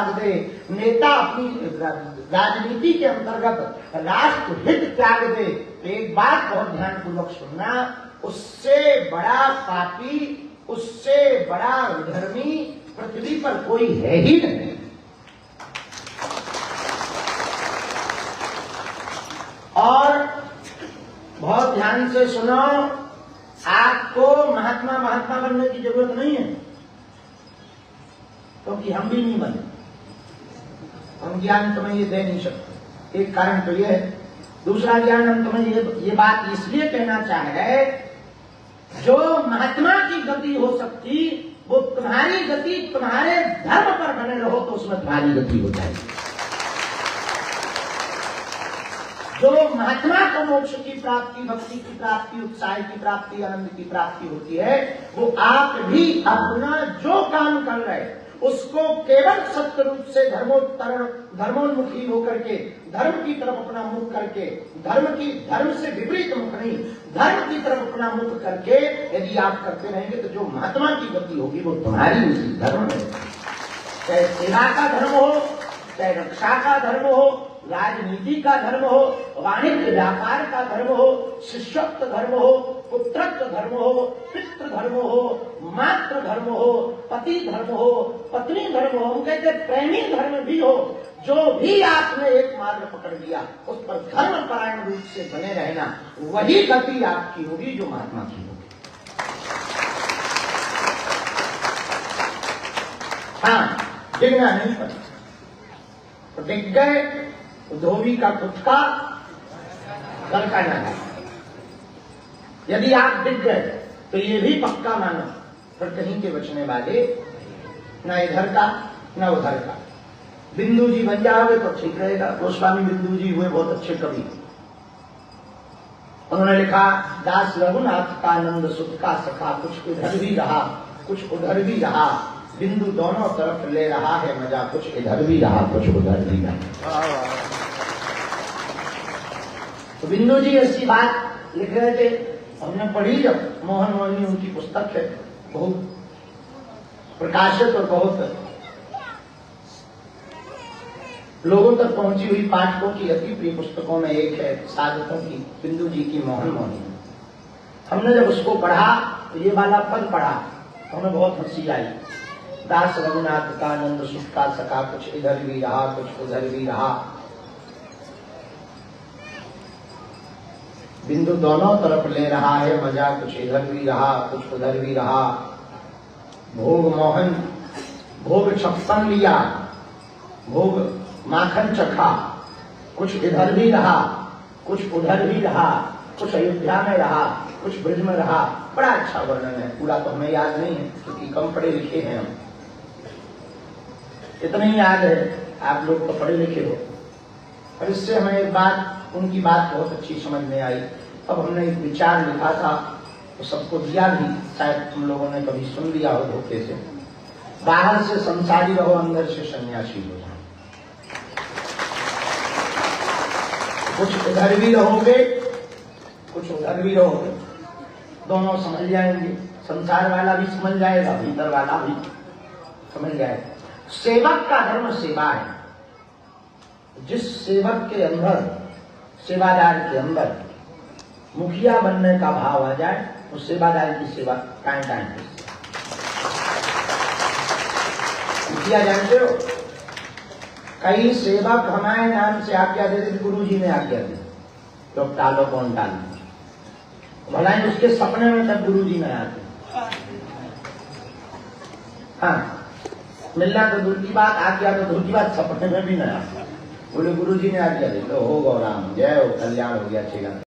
त्याग दे, नेता अपनी राजनीति के अंतर्गत राष्ट्र हित त्याग दे, तो एक बात बहुत ध्यानपूर्वक सुनना, उससे बड़ा पापी, उससे बड़ा विधर्मी पृथ्वी पर कोई है ही नहीं। और बहुत ध्यान से सुनो, आपको महात्मा बनने की जरूरत नहीं है, क्योंकि हम भी नहीं बने, हम ज्ञान तुम्हें ये दे नहीं सकते। एक कारण तो ये है। दूसरा ज्ञान हम तुम्हें ये बात इसलिए कहना चाह रहे, जो महात्मा की गति हो सकती, वो तुम्हारी गति तुम्हारे धर्म पर बने रहो तो उसमें तुम्हारी गति हो जाएगी। जो महात्मा को मोक्ष की प्राप्ति, भक्ति की प्राप्ति, उत्साह की प्राप्ति, आनंद की प्राप्ति होती है, वो आप भी अपना जो काम कर रहे उसको केवल सत्य रूप से धर्मोन्मुखी होकर के, धर्म की तरफ अपना मुख करके, धर्म से विपरीत मुख नहीं, धर्म की तरफ अपना मुख करके यदि आप करते रहेंगे तो जो महात्मा की गति होगी वो तुम्हारी उसी धर्म में, चाहे सेवा का धर्म हो, चाहे रक्षा का धर्म हो, राजनीति का धर्म हो, वाणिज्य व्यापार का धर्म हो, शिष्यत्व धर्म हो, पुत्रत्व धर्म हो, पितृ धर्म हो, मातृ धर्म हो, पति धर्म हो, पत्नी धर्म हो, हम कहते प्रेमी धर्म भी हो, जो भी आपने एक मार्ग पकड़ लिया उस पर धर्म परायण रूप से बने रहना, वही गति आपकी होगी जो महात्मा की होगी। हाँ, डिगना नहीं पड़ता, तो डिग गए तो धोबी का कुत्ता घर का ना है। यदि आप डिग गए तो ये भी पक्का मानो, फिर कहीं के बचने वाले ना इधर का ना उधर का। बिंदु जी बन जाओगे तो ठीक रहेगा। गोस्वामी बिंदु जी हुए बहुत अच्छे कवि, उन्होंने लिखा, दास रघुनाथ का आनंद सुख का सखा, कुछ इधर भी रहा कुछ उधर भी रहा, बिंदु दोनों तरफ ले रहा है मजा, कुछ इधर भी रहा कुछ उधर भी रहा। तो बिंदु जी ऐसी बात लिख रहे थे, हमने पढ़ी जब मोहन मोहिनी, उनकी पुस्तक है, बहुत प्रकाशित और बहुत लोगों तक पहुंची हुई, पाठकों की अति प्रिय पुस्तकों में एक है साधकों की, बिंदु जी की मोहन मोहिनी। हमने जब उसको पढ़ा तो ये वाला पद पढ़ा तो हमें बहुत हंसी आई, दास रघुनाथ का आनंद सुख का सका, कुछ इधर भी रहा कुछ उधर भी रहा, बिंदु दोनों तरफ ले रहा है मजा, कुछ इधर भी रहा कुछ उधर भी रहा, भोग मोहन भोग 56 लिया, भोग माखन चखा, कुछ इधर भी रहा कुछ उधर भी रहा, कुछ अयोध्या में रहा कुछ ब्रज में रहा। बड़ा अच्छा वर्णन है, पूरा तो हमें याद नहीं है क्योंकि कम पढ़े लिखे हैं हम, इतना ही याद है, आप लोग तो पढ़े लिखे हो। और इससे हमें एक बात, उनकी बात बहुत अच्छी समझ में आई। अब हमने एक विचार लिखा था तो सबको दिया भी, शायद तुम लोगों ने कभी सुन लिया हो धोखे से, बाहर से संसारी रहो अंदर से सन्यासी हो जाओ। कुछ इधर भी रहोगे कुछ उधर भी रहोगे, दोनों समझ जाएंगे, संसार वाला भी समझ जाएगा, भीतर वाला भी समझ जाएगा। सेवक का धर्म सेवा है, जिस सेवक के अंदर, सेवादार के अंदर मुखिया बनने का भाव आ जाए, उस सेवादार की सेवा टाइम टाइम पे। मुखिया जानते हो, कई सेवक हमारे नाम से आज्ञा देते, गुरु जी ने आज्ञा दी तो टालो कौन टालो, भला ही उसके सपने में तक गुरु जी नहीं आते। हाँ, मिलना तो दूर की बात, आज्ञा तो दूर की बात, सपने में भी नहीं आता। बोले गुरु जी ने आज्ञा दी तो हो गौराम, जय हो, कल्याण हो गया, चेला।